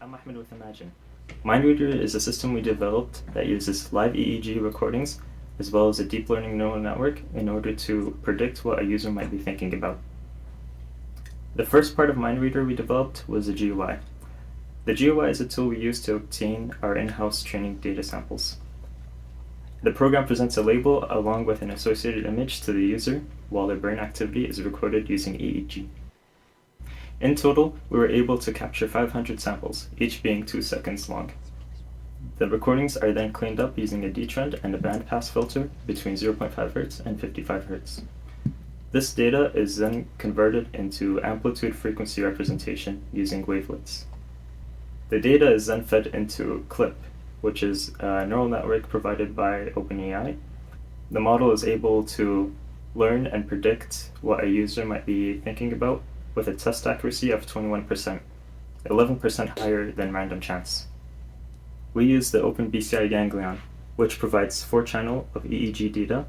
I'm Ahmed with ImagEEGine. MindReader is a system we developed that uses live EEG recordings as well as a deep learning neural network in order to predict what a user might be thinking about. The first part of MindReader we developed was the GUI. The GUI is a tool we use to obtain our in-house training data samples. The program presents a label along with an associated image to the user while their brain activity is recorded using EEG. In total, we were able to capture 500 samples, each being 2 seconds long. The recordings are then cleaned up using a detrend and a bandpass filter between 0.5 Hz and 55 Hz. This data is then converted into amplitude frequency representation using wavelets. The data is then fed into CLIP, which is a neural network provided by OpenAI. The model is able to learn and predict what a user might be thinking about with a test accuracy of 21%, 11% higher than random chance. We use the OpenBCI ganglion, which provides 4-channel of EEG data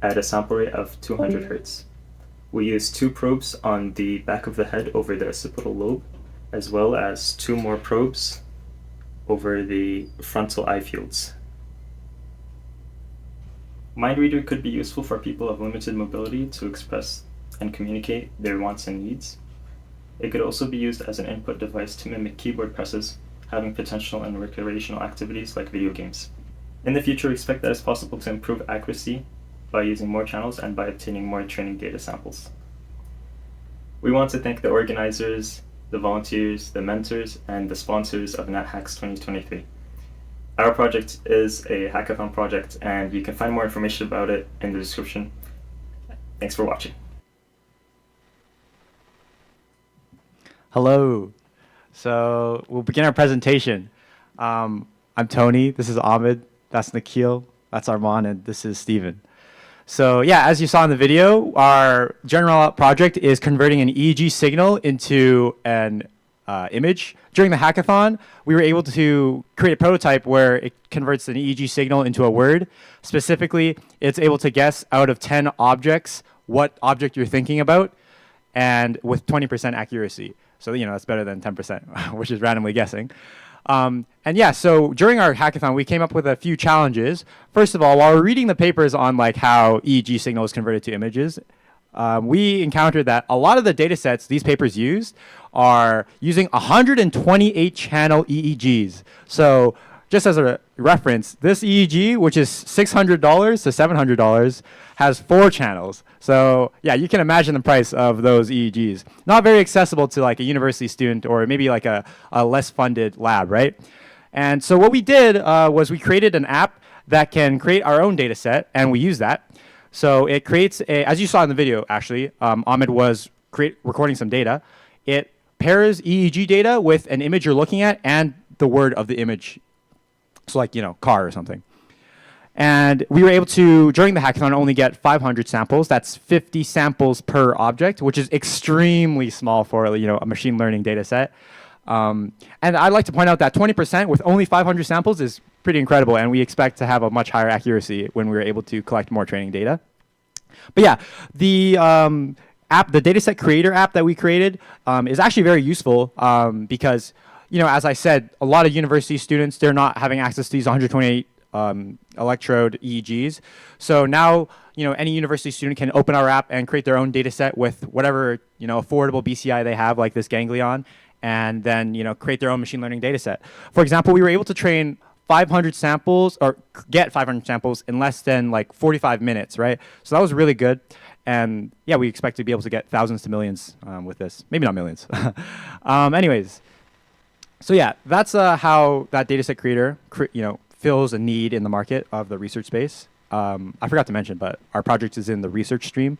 at a sample rate of 200 Hz. We use 2 probes on the back of the head over the occipital lobe, as well as 2 more probes over the frontal eye fields. MindReader could be useful for people of limited mobility to express and communicate their wants and needs. It could also be used as an input device to mimic keyboard presses, having potential in recreational activities like video games. In the future, we expect that it's possible to improve accuracy by using more channels and by obtaining more training data samples. We want to thank the organizers, the volunteers, the mentors, and the sponsors of natHACKS 2023. Our project is a hackathon project, and you can find more information about it in the description. Thanks for watching. Hello. So we'll begin our presentation. I'm Tony, this is Ahmed, that's Nikhil, that's Arman, and this is Steven. So yeah, as you saw in the video, our general project is converting an EEG signal into an image. During the hackathon, we were able to create a prototype where it converts an EEG signal into a word. Specifically, it's able to guess out of 10 objects what object you're thinking about, and with 20% accuracy. So, that's better than 10%, which is randomly guessing. And yeah, so during our hackathon, we came up with a few challenges. First of all, while we're reading the papers on how EEG signal is converted to images, we encountered that a lot of the data sets these papers used are using 128 channel EEGs. So just as a reference, this EEG, which is $600 to $700, has 4 channels. So yeah, you can imagine the price of those EEGs. Not very accessible to a university student or maybe a less funded lab, right? And so what we did was we created an app that can create our own data set, and we use that. So it creates as you saw in the video, actually, Ahmed was recording some data. It pairs EEG data with an image you're looking at and the word of the image. So car or something. And we were able to, during the hackathon, only get 500 samples. That's 50 samples per object, which is extremely small for a machine learning data set. And I'd like to point out that 20% with only 500 samples is pretty incredible, and we expect to have a much higher accuracy when we were able to collect more training data. But yeah, the app, the dataset creator app that we created is actually very useful because as I said, a lot of university students, they're not having access to these 128 electrode EEGs. So now, any university student can open our app and create their own data set with whatever, affordable BCI they have, like this ganglion, and then, create their own machine learning data set. For example, we were able to train 500 samples or get 500 samples in less than 45 minutes, right? So that was really good. And yeah, we expect to be able to get thousands to millions with this. Maybe not millions. Anyways. So yeah, that's how that dataset creator, fills a need in the market of the research space. I forgot to mention, but our project is in the research stream.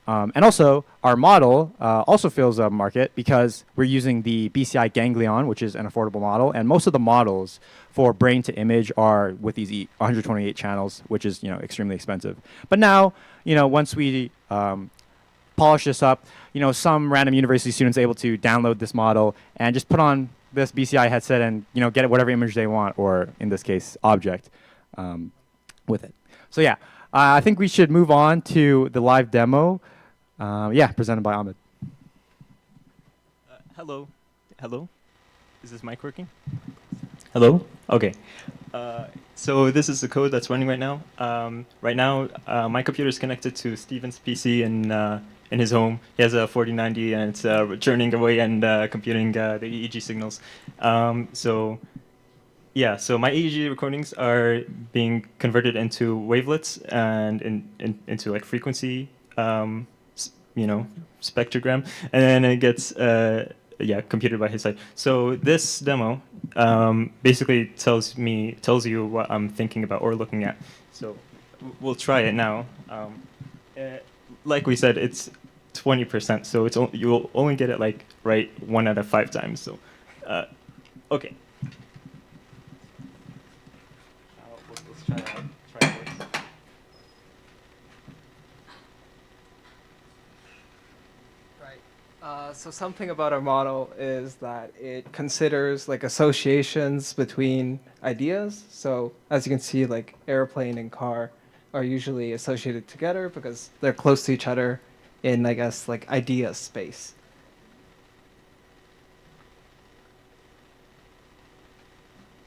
And also, our model also fills a market because we're using the BCI ganglion, which is an affordable model. And most of the models for brain to image are with these 128 channels, which is extremely expensive. But now, once we polish this up, some random university students are able to download this model and just put on this BCI headset and get whatever image they want, or in this case, object, with it. So yeah, I think we should move on to the live demo. Presented by Ahmed. Hello. Is this mic working? Hello? Okay. So this is the code that's running right now. Right now, my computer is connected to Steven's PC in his home. He has a 4090, and it's churning away and computing the EEG signals. So my EEG recordings are being converted into wavelets and into like frequency, spectrogram, and then it gets computed by his side. So this demo basically tells you what I'm thinking about or looking at. So we'll try it now. Like we said, it's 20%, so you'll only get it like right 1 out of 5 times. So okay. Let's try this. Right. So something about our model is that it considers like associations between ideas. So as you can see, like airplane and car are usually associated together because they're close to each other in, I guess, like idea space.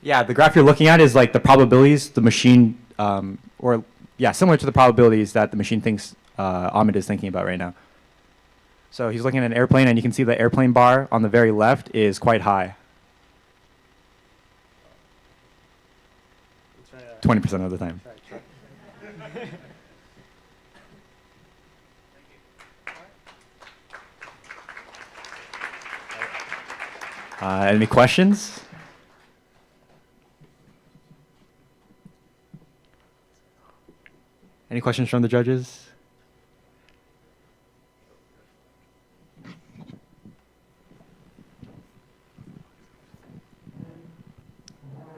Yeah, the graph you're looking at is like the probabilities the machine, similar to the probabilities that the machine thinks Ahmed is thinking about right now. So he's looking at an airplane, and you can see the airplane bar on the very left is quite high. 20% of the time. Any questions? Any questions from the judges?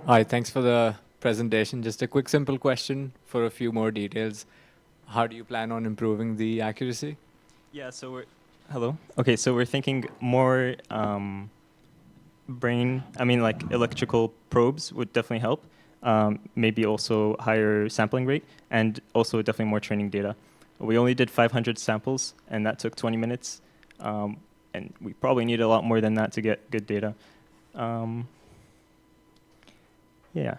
Hi, thanks for the presentation. Just a quick, simple question for a few more details. How do you plan on improving the accuracy? Yeah, so hello. Okay, so we're thinking more like electrical probes would definitely help. Maybe also higher sampling rate, and also definitely more training data. We only did 500 samples, and that took 20 minutes. And we probably need a lot more than that to get good data. Yeah.